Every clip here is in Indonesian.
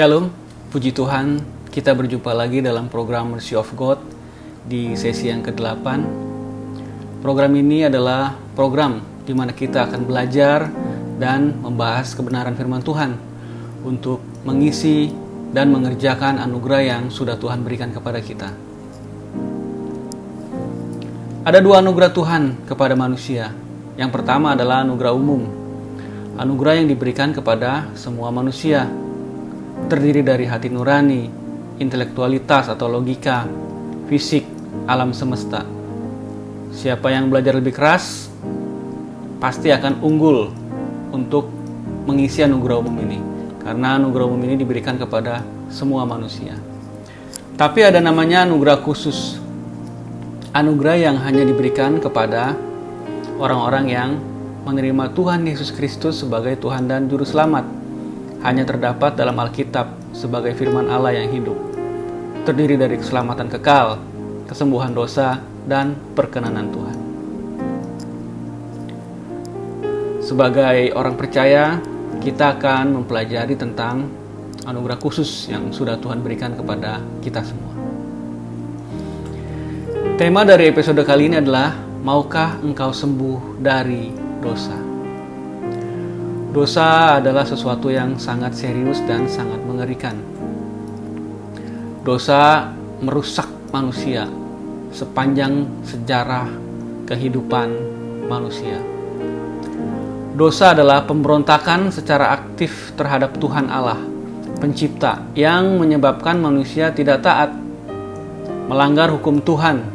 Shalom, puji Tuhan, kita berjumpa lagi dalam program Mercy of God di sesi yang ke-8. Program ini adalah program di mana kita akan belajar dan membahas kebenaran firman Tuhan untuk mengisi dan mengerjakan anugerah yang sudah Tuhan berikan kepada kita. Ada dua anugerah Tuhan kepada manusia. Yang pertama adalah anugerah umum, anugerah yang diberikan kepada semua manusia, terdiri dari hati nurani, intelektualitas atau logika, fisik, alam semesta. Siapa yang belajar lebih keras pasti akan unggul untuk mengisi anugerah umum ini, karena anugerah umum ini diberikan kepada semua manusia. Tapi ada namanya anugerah khusus, anugerah yang hanya diberikan kepada orang-orang yang menerima Tuhan Yesus Kristus sebagai Tuhan dan Juru Selamat. Hanya terdapat dalam Alkitab sebagai firman Allah yang hidup, terdiri dari keselamatan kekal, kesembuhan dosa, dan perkenanan Tuhan. Sebagai orang percaya, kita akan mempelajari tentang anugerah khusus yang sudah Tuhan berikan kepada kita semua. Tema dari episode kali ini adalah, maukah engkau sembuh dari dosa? Dosa adalah sesuatu yang sangat serius dan sangat mengerikan. Dosa merusak manusia sepanjang sejarah kehidupan manusia. Dosa adalah pemberontakan secara aktif terhadap Tuhan Allah, Pencipta, yang menyebabkan manusia tidak taat, melanggar hukum Tuhan,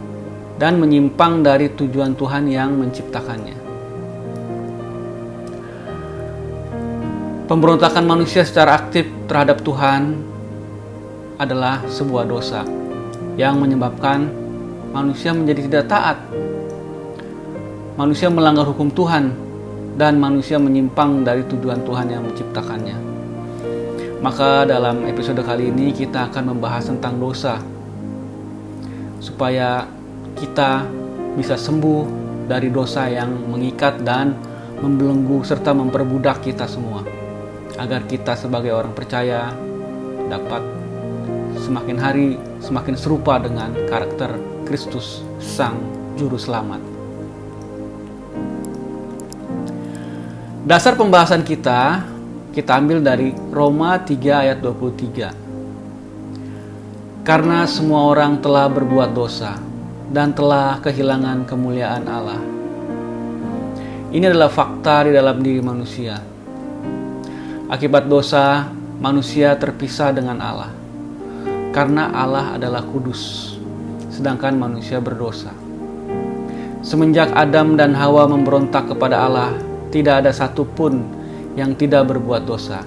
dan menyimpang dari tujuan Tuhan yang menciptakannya. Pemberontakan manusia secara aktif terhadap Tuhan adalah sebuah dosa yang menyebabkan manusia menjadi tidak taat. Manusia melanggar hukum Tuhan dan manusia menyimpang dari tujuan Tuhan yang menciptakannya. Maka dalam episode kali ini kita akan membahas tentang dosa, supaya kita bisa sembuh dari dosa yang mengikat dan membelenggu serta memperbudak kita semua, agar kita sebagai orang percaya dapat semakin hari semakin serupa dengan karakter Kristus, Sang Juru Selamat. Dasar pembahasan kita ambil dari Roma 3 ayat 23. Karena semua orang telah berbuat dosa dan telah kehilangan kemuliaan Allah. Ini adalah fakta di dalam diri manusia. Akibat dosa, manusia terpisah dengan Allah, karena Allah adalah kudus, sedangkan manusia berdosa. Semenjak Adam dan Hawa memberontak kepada Allah, tidak ada satupun yang tidak berbuat dosa.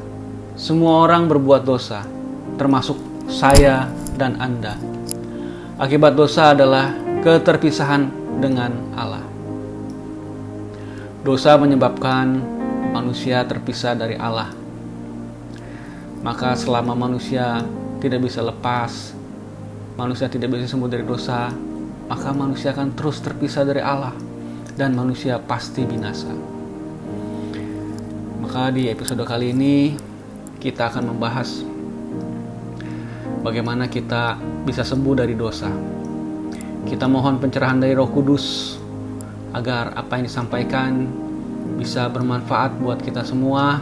Semua orang berbuat dosa, termasuk saya dan Anda. Akibat dosa adalah keterpisahan dengan Allah. Dosa menyebabkan manusia terpisah dari Allah. Maka selama manusia tidak bisa lepas, manusia tidak bisa sembuh dari dosa, maka manusia akan terus terpisah dari Allah dan manusia pasti binasa. Maka di episode kali ini kita akan membahas bagaimana kita bisa sembuh dari dosa. Kita mohon pencerahan dari Roh Kudus agar apa yang disampaikan bisa bermanfaat buat kita semua,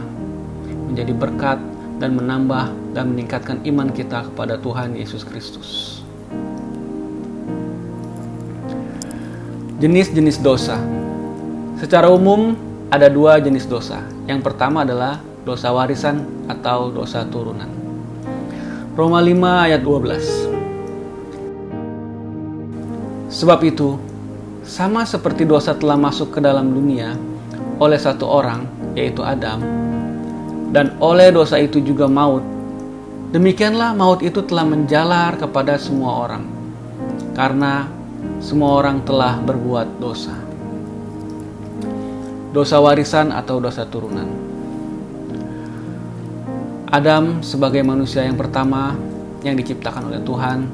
menjadi berkat dan menambah dan meningkatkan iman kita kepada Tuhan Yesus Kristus. Jenis-jenis dosa. Secara umum ada dua jenis dosa. Yang pertama adalah dosa warisan atau dosa turunan. Roma 5 ayat 12. Sebab itu, sama seperti dosa telah masuk ke dalam dunia oleh satu orang, yaitu Adam, dan oleh dosa itu juga maut, demikianlah maut itu telah menjalar kepada semua orang, karena semua orang telah berbuat dosa. Dosa warisan atau dosa turunan. Adam sebagai manusia yang pertama yang diciptakan oleh Tuhan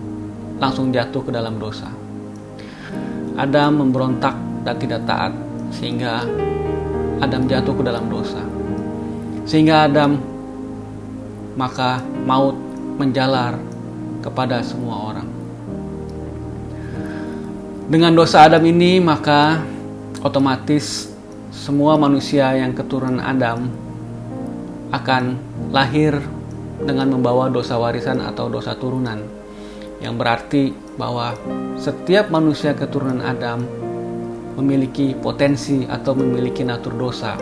langsung jatuh ke dalam dosa. Adam memberontak dan tidak taat, sehingga Adam jatuh ke dalam dosa. Sehingga Adam maka maut menjalar kepada semua orang. Dengan dosa Adam ini, maka otomatis semua manusia yang keturunan Adam akan lahir dengan membawa dosa warisan atau dosa turunan, yang berarti bahwa setiap manusia keturunan Adam memiliki potensi atau memiliki natur dosa,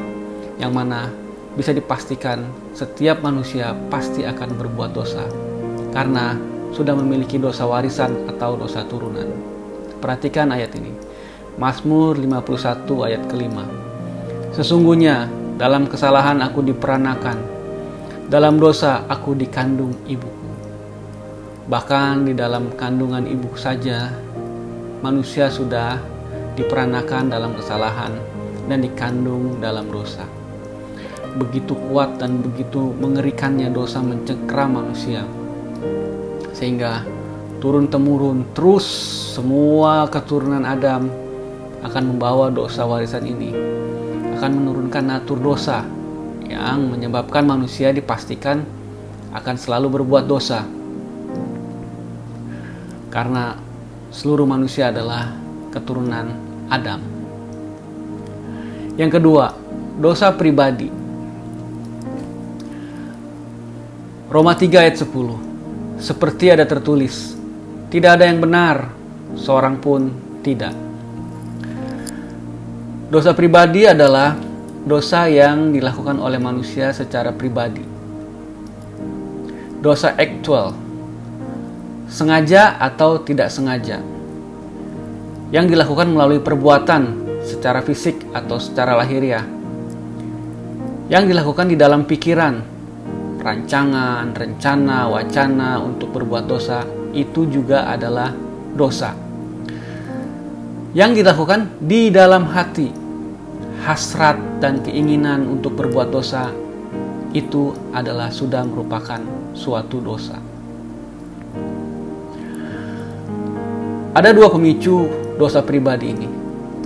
yang mana bisa dipastikan setiap manusia pasti akan berbuat dosa karena sudah memiliki dosa warisan atau dosa turunan. Perhatikan ayat ini, Mazmur 51 ayat kelima. Sesungguhnya dalam kesalahan aku diperanakan, dalam dosa aku dikandung ibuku. Bahkan di dalam kandungan ibu saja manusia sudah diperanakan dalam kesalahan dan dikandung dalam dosa. Begitu kuat dan begitu mengerikannya dosa mencengkram manusia, sehingga turun-temurun terus semua keturunan Adam akan membawa dosa warisan ini, akan menurunkan natur dosa yang menyebabkan manusia dipastikan akan selalu berbuat dosa, karena seluruh manusia adalah keturunan Adam. Yang kedua, dosa pribadi. Roma 3 ayat 10. Seperti ada tertulis, tidak ada yang benar, seorang pun tidak. Dosa pribadi adalah dosa yang dilakukan oleh manusia secara pribadi. Dosa aktual, sengaja atau tidak sengaja, yang dilakukan melalui perbuatan secara fisik atau secara lahiriah, yang dilakukan di dalam pikiran, rancangan, rencana, wacana untuk berbuat dosa, itu juga adalah dosa. Yang dilakukan di dalam hati, hasrat dan keinginan untuk berbuat dosa, itu adalah sudah merupakan suatu dosa. Ada dua pemicu dosa pribadi ini.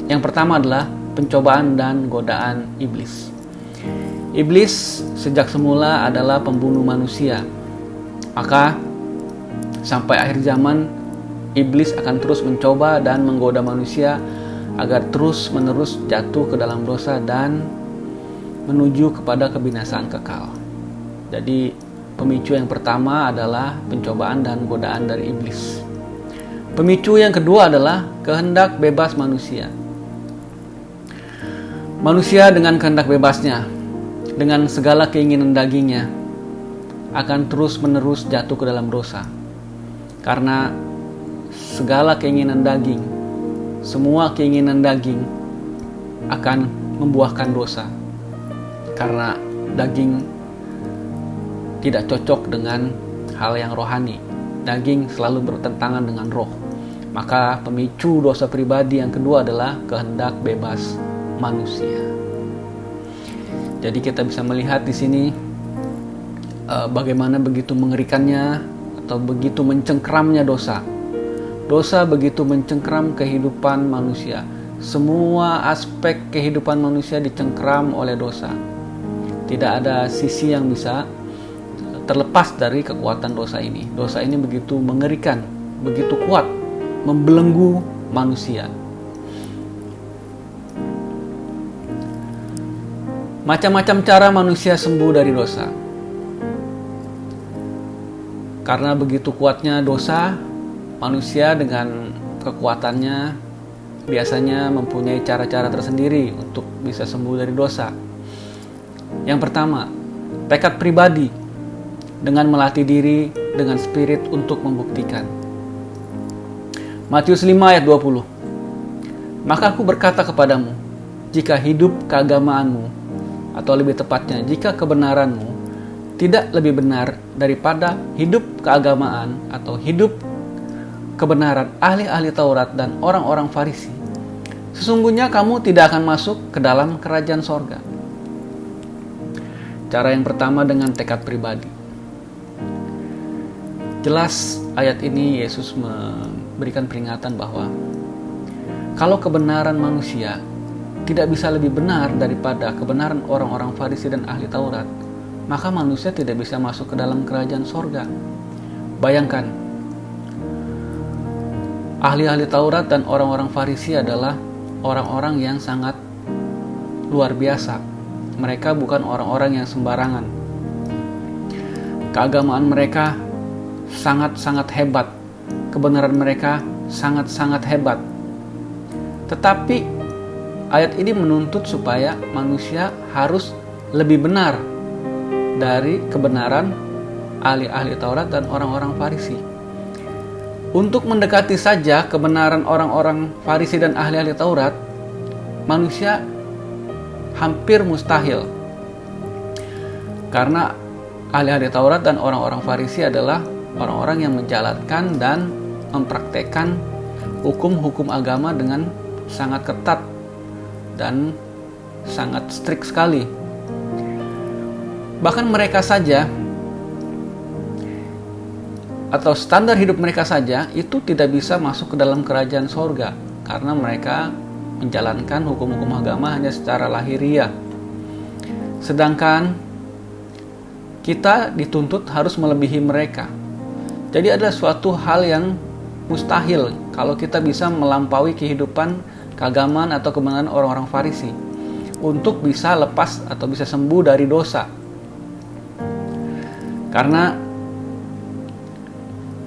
Yang pertama adalah pencobaan dan godaan iblis. Iblis sejak semula adalah pembunuh manusia. Maka sampai akhir zaman iblis akan terus mencoba dan menggoda manusia agar terus-menerus jatuh ke dalam dosa dan menuju kepada kebinasaan kekal. Jadi pemicu yang pertama adalah pencobaan dan godaan dari iblis. Pemicu yang kedua adalah kehendak bebas manusia. Manusia dengan kehendak bebasnya, dengan segala keinginan dagingnya, akan terus-menerus jatuh ke dalam dosa. Karena segala keinginan daging, semua keinginan daging akan membuahkan dosa. Karena daging tidak cocok dengan hal yang rohani. Daging selalu bertentangan dengan roh. Maka pemicu dosa pribadi yang kedua adalah kehendak bebas manusia. Jadi kita bisa melihat di sini bagaimana begitu mengerikannya atau begitu mencengkramnya dosa. Dosa begitu mencengkram kehidupan manusia. Semua aspek kehidupan manusia dicengkram oleh dosa. Tidak ada sisi yang bisa terlepas dari kekuatan dosa ini. Dosa ini begitu mengerikan, begitu kuat, membelenggu manusia. Macam-macam cara manusia sembuh dari dosa. Karena begitu kuatnya dosa, manusia dengan kekuatannya biasanya mempunyai cara-cara tersendiri untuk bisa sembuh dari dosa. Yang pertama, tekad pribadi dengan melatih diri dengan spirit untuk membuktikan. Matius 5 ayat 20. Maka aku berkata kepadamu, jika hidup keagamaanmu, atau lebih tepatnya jika kebenaranmu tidak lebih benar daripada hidup keagamaan atau hidup kebenaran ahli-ahli Taurat dan orang-orang Farisi, sesungguhnya kamu tidak akan masuk ke dalam kerajaan sorga. Cara yang pertama dengan tekad pribadi. Jelas ayat ini Yesus memberikan peringatan bahwa kalau kebenaran manusia tidak bisa lebih benar daripada kebenaran orang-orang Farisi dan ahli Taurat, maka manusia tidak bisa masuk ke dalam kerajaan sorga. Bayangkan, ahli-ahli Taurat dan orang-orang Farisi adalah orang-orang yang sangat luar biasa. Mereka bukan orang-orang yang sembarangan. Keagamaan mereka sangat-sangat hebat. Kebenaran mereka sangat-sangat hebat. Tetapi ayat ini menuntut supaya manusia harus lebih benar dari kebenaran ahli-ahli Taurat dan orang-orang Farisi. Untuk mendekati saja kebenaran orang-orang Farisi dan ahli-ahli Taurat, manusia hampir mustahil. Karena ahli-ahli Taurat dan orang-orang Farisi adalah orang-orang yang menjalankan dan mempraktekkan hukum-hukum agama dengan sangat ketat dan sangat strict sekali. Bahkan mereka saja, atau standar hidup mereka saja, itu tidak bisa masuk ke dalam kerajaan sorga, karena mereka menjalankan hukum-hukum agama hanya secara lahiriah. Sedangkan kita dituntut harus melebihi mereka. Jadi ada suatu hal yang mustahil kalau kita bisa melampaui kehidupan keagamaan atau kebenaran orang-orang Farisi untuk bisa lepas atau bisa sembuh dari dosa. Karena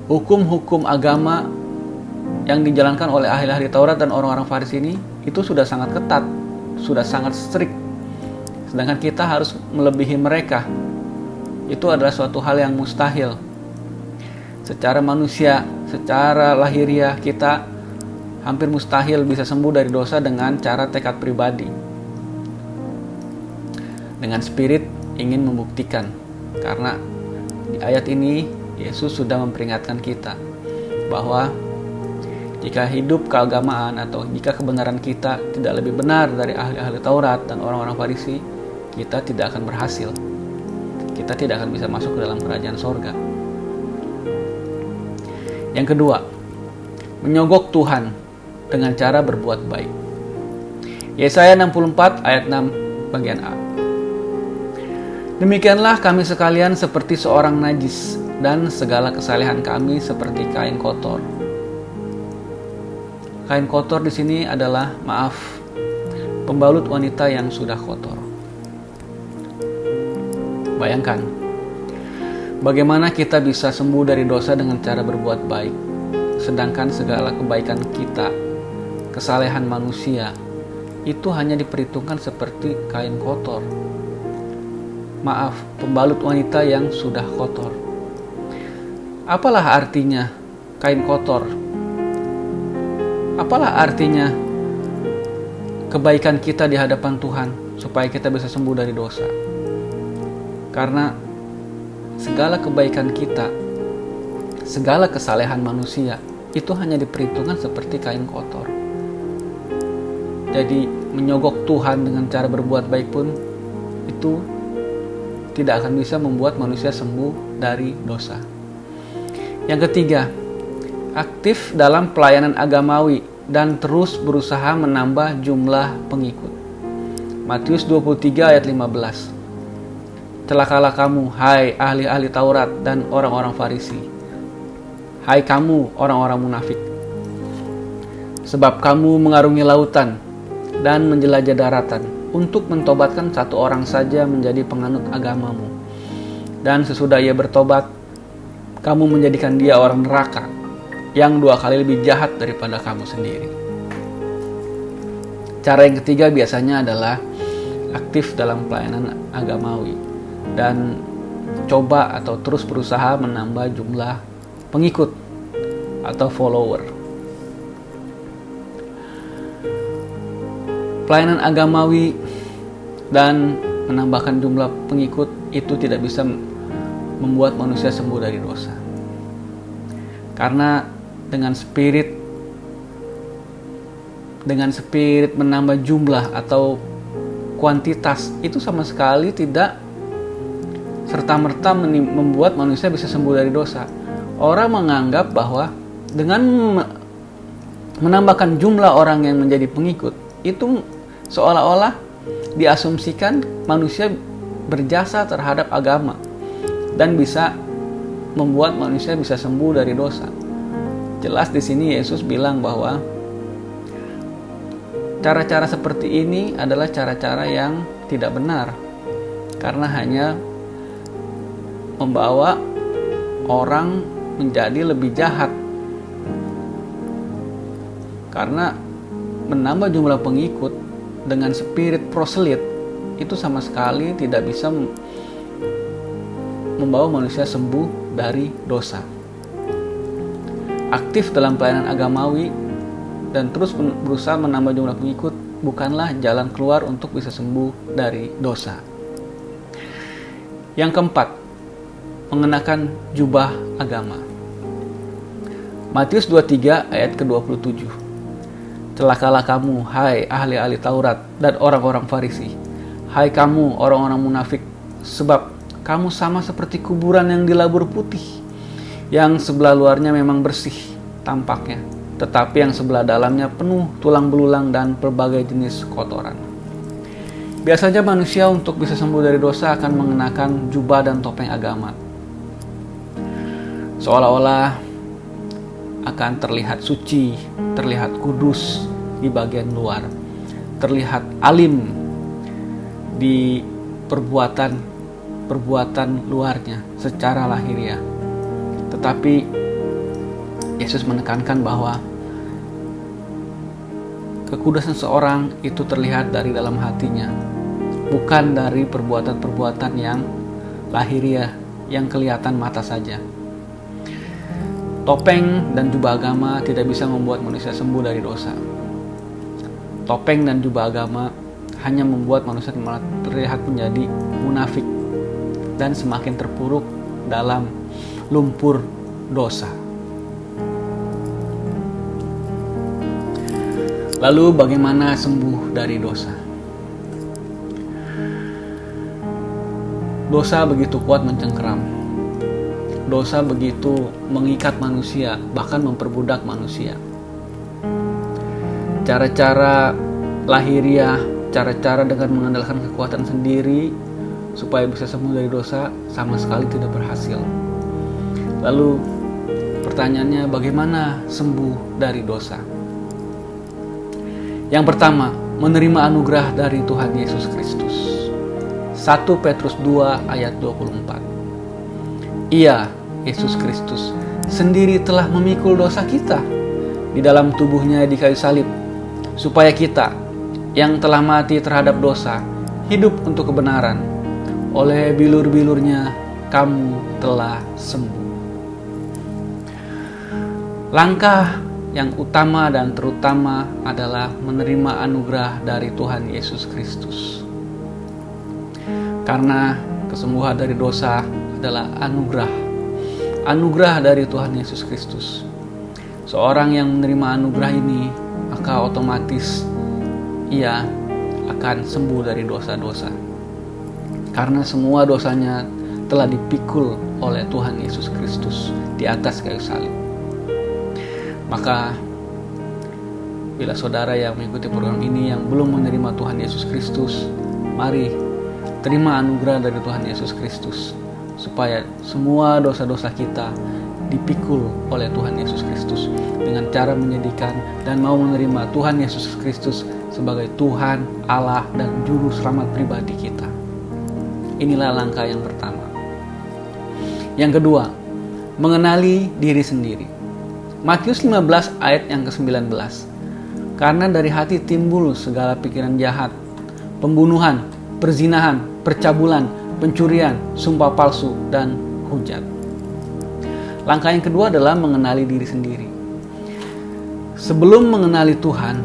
hukum-hukum agama yang dijalankan oleh ahli-ahli Taurat dan orang-orang Farisi ini itu sudah sangat ketat, sudah sangat strict. Sedangkan kita harus melebihi mereka. Itu adalah suatu hal yang mustahil. Secara manusia, secara lahiriah kita hampir mustahil bisa sembuh dari dosa dengan cara tekad pribadi. Dengan spirit ingin membuktikan. Karena di ayat ini Yesus sudah memperingatkan kita bahwa jika hidup keagamaan atau jika kebenaran kita tidak lebih benar dari ahli-ahli Taurat dan orang-orang Farisi, kita tidak akan berhasil. Kita tidak akan bisa masuk ke dalam kerajaan sorga. Yang kedua, menyogok Tuhan dengan cara berbuat baik. Yesaya 64 ayat 6 bagian A. Demikianlah kami sekalian seperti seorang najis, dan segala kesalehan kami seperti kain kotor. Kain kotor di sini adalah, pembalut wanita yang sudah kotor. Bayangkan, bagaimana kita bisa sembuh dari dosa dengan cara berbuat baik, sedangkan segala kebaikan kita, kesalehan manusia, itu hanya diperhitungkan seperti kain kotor. Pembalut wanita yang sudah kotor. Apalah artinya kain kotor? Apalah artinya kebaikan kita di hadapan Tuhan supaya kita bisa sembuh dari dosa? Karena segala kebaikan kita, segala kesalehan manusia itu hanya diperhitungkan seperti kain kotor. Jadi menyogok Tuhan dengan cara berbuat baik pun itu tidak akan bisa membuat manusia sembuh dari dosa. Yang ketiga, aktif dalam pelayanan agamawi dan terus berusaha menambah jumlah pengikut. Matius 23 ayat 15. Celakalah kamu, hai ahli-ahli Taurat dan orang-orang Farisi. Hai kamu, orang-orang munafik. Sebab kamu mengarungi lautan dan menjelajah daratan untuk mentobatkan satu orang saja menjadi penganut agamamu. Dan sesudah ia bertobat, kamu menjadikan dia orang neraka yang 2 kali lebih jahat daripada kamu sendiri. Cara yang ketiga biasanya adalah aktif dalam pelayanan agamawi dan coba atau terus berusaha menambah jumlah pengikut atau follower. Pelayanan agamawi dan menambahkan jumlah pengikut itu tidak bisa membuat manusia sembuh dari dosa. Karena dengan spirit menambah jumlah atau kuantitas itu sama sekali tidak serta-merta membuat manusia bisa sembuh dari dosa. Orang menganggap bahwa dengan menambahkan jumlah orang yang menjadi pengikut itu seolah-olah diasumsikan manusia berjasa terhadap agama dan bisa membuat manusia bisa sembuh dari dosa. Jelas di sini Yesus bilang bahwa cara-cara seperti ini adalah cara-cara yang tidak benar, karena hanya membawa orang menjadi lebih jahat. Karena menambah jumlah pengikut dengan spirit proselit itu sama sekali tidak bisa membawa manusia sembuh dari dosa. Aktif dalam pelayanan agamawi dan terus berusaha menambah jumlah pengikut bukanlah jalan keluar untuk bisa sembuh dari dosa. Yang keempat, mengenakan jubah agama. Matius 23 ayat ke-27. Celakalah kamu, hai ahli-ahli Taurat dan orang-orang Farisi. Hai kamu, orang-orang munafik, sebab kamu sama seperti kuburan yang dilabur putih, yang sebelah luarnya memang bersih tampaknya, tetapi yang sebelah dalamnya penuh tulang belulang dan berbagai jenis kotoran. Biasanya manusia untuk bisa sembuh dari dosa akan mengenakan jubah dan topeng agama, seolah-olah akan terlihat suci, terlihat kudus di bagian luar, terlihat alim di perbuatan luarnya secara lahiriah. Tetapi Yesus menekankan bahwa kekudusan seorang itu terlihat dari dalam hatinya, bukan dari perbuatan-perbuatan yang lahiriah yang kelihatan mata saja. Topeng dan jubah agama tidak bisa membuat manusia sembuh dari dosa. Topeng dan jubah agama hanya membuat manusia terlihat menjadi munafik dan semakin terpuruk dalam lumpur dosa. Lalu bagaimana sembuh dari dosa? Dosa begitu kuat mencengkeram. Dosa begitu mengikat manusia, bahkan memperbudak manusia. Cara-cara lahiriah, cara-cara dengan mengandalkan kekuatan sendiri supaya bisa sembuh dari dosa sama sekali tidak berhasil. Lalu pertanyaannya, bagaimana sembuh dari dosa? Yang pertama, menerima anugerah dari Tuhan Yesus Kristus. 1 Petrus 2 ayat 24. Ia, Yesus Kristus, sendiri telah memikul dosa kita di dalam tubuhnya di kayu salib, supaya kita yang telah mati terhadap dosa hidup untuk kebenaran. Oleh bilur-bilurnya kamu telah sembuh. Langkah yang utama dan terutama adalah menerima anugerah dari Tuhan Yesus Kristus. Karena kesembuhan dari dosa adalah anugerah dari Tuhan Yesus Kristus. Seorang yang menerima anugerah ini, maka otomatis ia akan sembuh dari dosa-dosa. Karena semua dosanya telah dipikul oleh Tuhan Yesus Kristus di atas kayu salib. Maka bila saudara yang mengikuti program ini yang belum menerima Tuhan Yesus Kristus, mari terima anugerah dari Tuhan Yesus Kristus, supaya semua dosa-dosa kita dipikul oleh Tuhan Yesus Kristus dengan cara menyediakan dan mau menerima Tuhan Yesus Kristus sebagai Tuhan, Allah, dan Juru Selamat pribadi kita. Inilah langkah yang pertama. Yang kedua, mengenali diri sendiri. Matius 15 ayat yang ke-19. Karena dari hati timbul segala pikiran jahat, pembunuhan, perzinahan, percabulan, pencurian, sumpah palsu, dan hujat. Langkah yang kedua adalah mengenali diri sendiri. Sebelum mengenali Tuhan,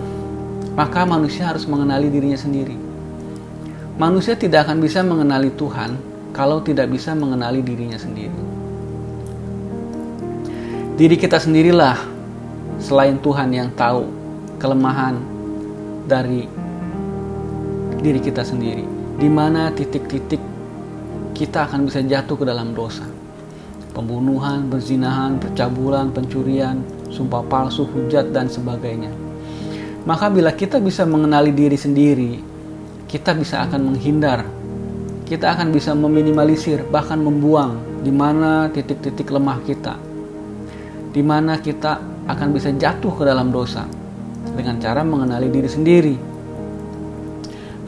maka manusia harus mengenali dirinya sendiri. Manusia tidak akan bisa mengenali Tuhan kalau tidak bisa mengenali dirinya sendiri. Diri kita sendirilah selain Tuhan yang tahu kelemahan dari diri kita sendiri, di mana titik-titik kita akan bisa jatuh ke dalam dosa. Pembunuhan, perzinahan, percabulan, pencurian, sumpah palsu, hujat, dan sebagainya. Maka bila kita bisa mengenali diri sendiri, kita bisa akan menghindar. kita akan bisa meminimalisir, bahkan membuang di mana titik-titik lemah kita, di mana kita akan bisa jatuh ke dalam dosa dengan cara mengenali diri sendiri.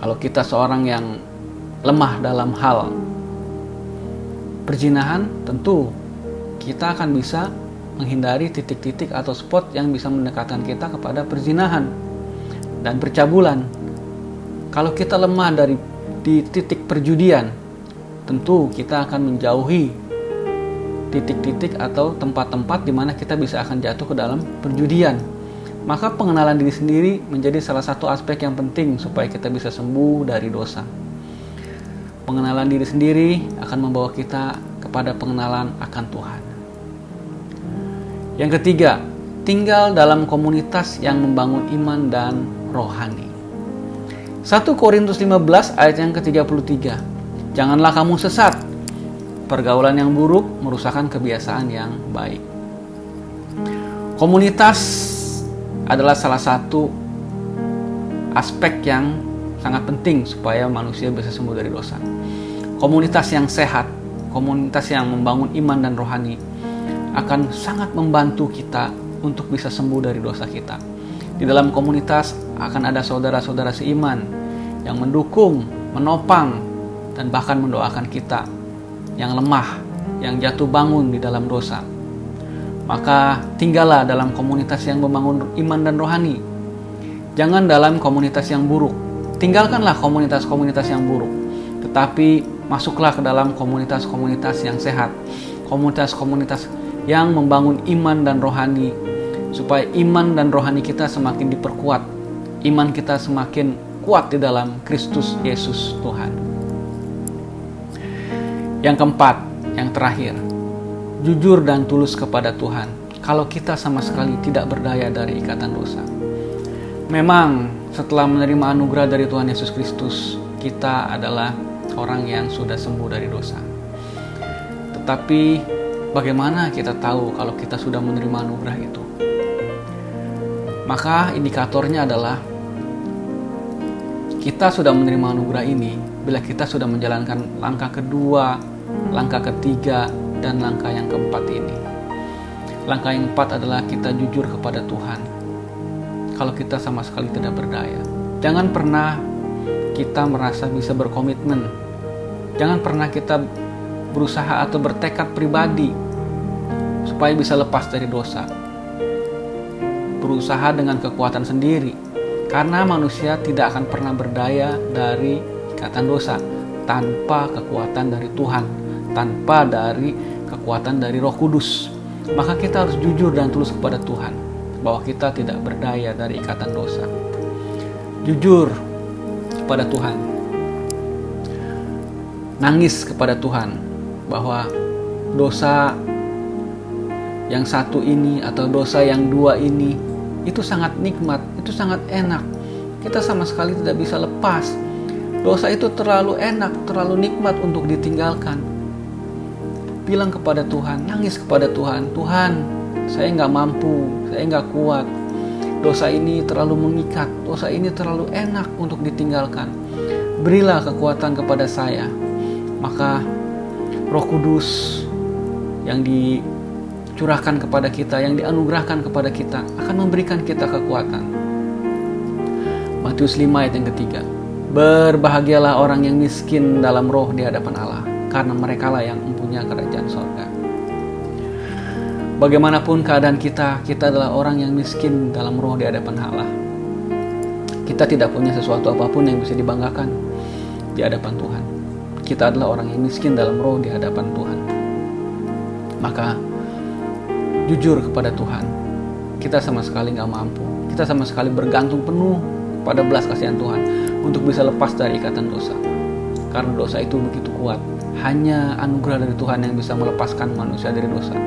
Kalau kita seorang yang lemah dalam hal perzinahan, tentu kita akan bisa menghindari titik-titik atau spot yang bisa mendekatkan kita kepada perzinahan dan percabulan. Kalau kita lemah di titik perjudian, tentu kita akan menjauhi titik-titik atau tempat-tempat di mana kita bisa akan jatuh ke dalam perjudian. Maka pengenalan diri sendiri menjadi salah satu aspek yang penting supaya kita bisa sembuh dari dosa. Pengenalan diri sendiri akan membawa kita kepada pengenalan akan Tuhan. Yang ketiga, tinggal dalam komunitas yang membangun iman dan rohani. 1 Korintus 15 ayat yang ke-33. Janganlah kamu sesat. Pergaulan yang buruk merusakkan kebiasaan yang baik. Komunitas adalah salah satu aspek yang sangat penting supaya manusia bisa sembuh dari dosa. Komunitas yang sehat, komunitas yang membangun iman dan rohani akan sangat membantu kita untuk bisa sembuh dari dosa kita. Di dalam komunitas akan ada saudara-saudara seiman yang mendukung, menopang, dan bahkan mendoakan kita yang lemah, yang jatuh bangun di dalam dosa. Maka tinggallah dalam komunitas yang membangun iman dan rohani. Jangan dalam komunitas yang buruk. Tinggalkanlah komunitas-komunitas yang buruk. Tetapi masuklah ke dalam komunitas-komunitas yang sehat. Komunitas-komunitas yang membangun iman dan rohani, supaya iman dan rohani kita semakin diperkuat, iman kita semakin kuat di dalam Kristus Yesus Tuhan. Yang keempat, yang terakhir, jujur dan tulus kepada Tuhan. Kalau kita sama sekali tidak berdaya dari ikatan dosa. Memang setelah menerima anugerah dari Tuhan Yesus Kristus, kita adalah orang yang sudah sembuh dari dosa. Tetapi bagaimana kita tahu kalau kita sudah menerima anugerah itu? Maka indikatornya adalah kita sudah menerima anugerah ini bila kita sudah menjalankan langkah kedua, langkah ketiga, dan langkah yang keempat ini. Langkah yang keempat adalah kita jujur kepada Tuhan. Kalau kita sama sekali tidak berdaya, jangan pernah kita merasa bisa berkomitmen. Jangan pernah kita berusaha atau bertekad pribadi supaya bisa lepas dari dosa. Berusaha dengan kekuatan sendiri, karena manusia tidak akan pernah berdaya dari ikatan dosa tanpa kekuatan dari Tuhan, tanpa dari kekuatan dari Roh Kudus. Maka kita harus jujur dan tulus kepada Tuhan bahwa kita tidak berdaya dari ikatan dosa. Jujur kepada Tuhan, nangis kepada Tuhan bahwa dosa yang satu ini atau dosa yang dua ini itu sangat nikmat, itu sangat enak. Kita sama sekali tidak bisa lepas. Dosa itu terlalu enak, terlalu nikmat untuk ditinggalkan. Bilang kepada Tuhan, nangis kepada Tuhan, Tuhan, saya nggak mampu, saya nggak kuat. Dosa ini terlalu mengikat, dosa ini terlalu enak untuk ditinggalkan. Berilah kekuatan kepada saya. Maka Roh Kudus yang dicurahkan kepada kita, yang dianugerahkan kepada kita, akan memberikan kita kekuatan. Matius 5 ayat yang ketiga. Berbahagialah orang yang miskin dalam roh di hadapan Allah, karena merekalah yang mempunyai kerajaan sorga. Bagaimanapun keadaan kita adalah orang yang miskin dalam roh di hadapan Allah. Kita tidak punya sesuatu apapun yang bisa dibanggakan di hadapan Tuhan. Kita adalah orang yang miskin dalam roh di hadapan Tuhan. Maka jujur kepada Tuhan, kita sama sekali gak mampu. Kita sama sekali bergantung penuh pada belas kasihan Tuhan untuk bisa lepas dari ikatan dosa. Karena dosa itu begitu kuat. Hanya anugerah dari Tuhan yang bisa melepaskan manusia dari dosa.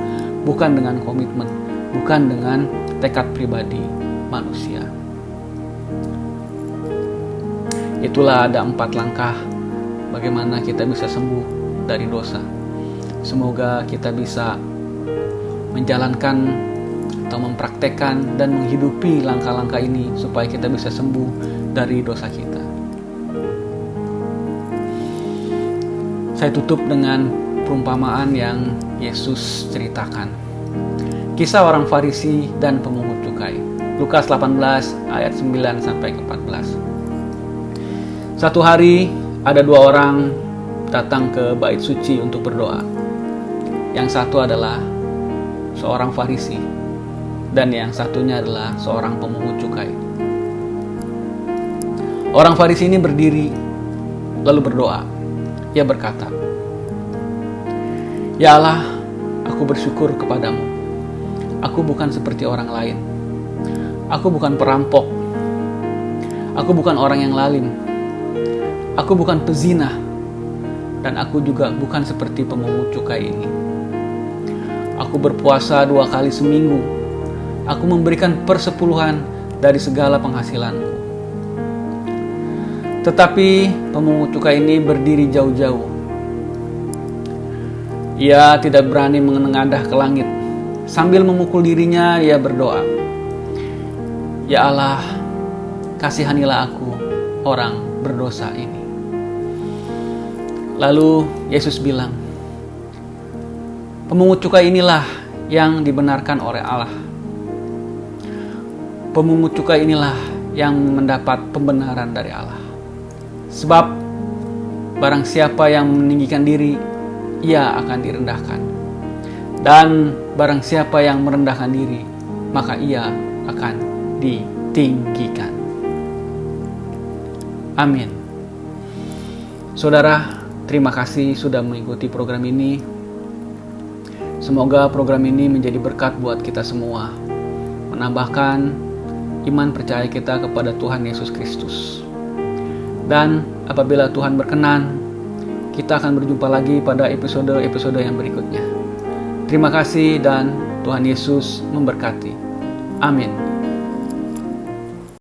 Bukan dengan komitmen, bukan dengan tekad pribadi manusia. Itulah ada 4 langkah bagaimana kita bisa sembuh dari dosa. Semoga kita bisa menjalankan atau mempraktekkan dan menghidupi langkah-langkah ini supaya kita bisa sembuh dari dosa kita. Saya tutup dengan perumpamaan yang Yesus ceritakan. Kisah orang Farisi dan pemungut cukai. Lukas 18 ayat 9 sampai 14. Satu hari ada dua orang datang ke bait suci untuk berdoa. Yang satu adalah seorang Farisi dan yang satunya adalah seorang pemungut cukai. Orang Farisi ini berdiri lalu berdoa. Ia berkata, "Ya Allah, aku bersyukur kepadamu. Aku bukan seperti orang lain. Aku bukan perampok. Aku bukan orang yang lalim. Aku bukan pezina. Dan aku juga bukan seperti pemungut cukai ini. Aku berpuasa 2 kali seminggu. Aku memberikan persepuluhan dari segala penghasilanku." Tetapi pemungut cukai ini berdiri jauh-jauh. Ia tidak berani menengadah ke langit. Sambil memukul dirinya, ia berdoa, "Ya Allah, kasihanilah aku, orang berdosa ini." Lalu Yesus bilang, "Pemungut cukai inilah yang dibenarkan oleh Allah. Pemungut cukai inilah yang mendapat pembenaran dari Allah. Sebab barang siapa yang meninggikan diri, ia akan direndahkan. Dan barang siapa yang merendahkan diri, maka ia akan ditinggikan." Amin. Saudara, terima kasih sudah mengikuti program ini. Semoga program ini menjadi berkat buat kita semua, menambahkan iman percaya kita kepada Tuhan Yesus Kristus. Dan apabila Tuhan berkenan, kita akan berjumpa lagi pada episode-episode yang berikutnya. Terima kasih dan Tuhan Yesus memberkati. Amin.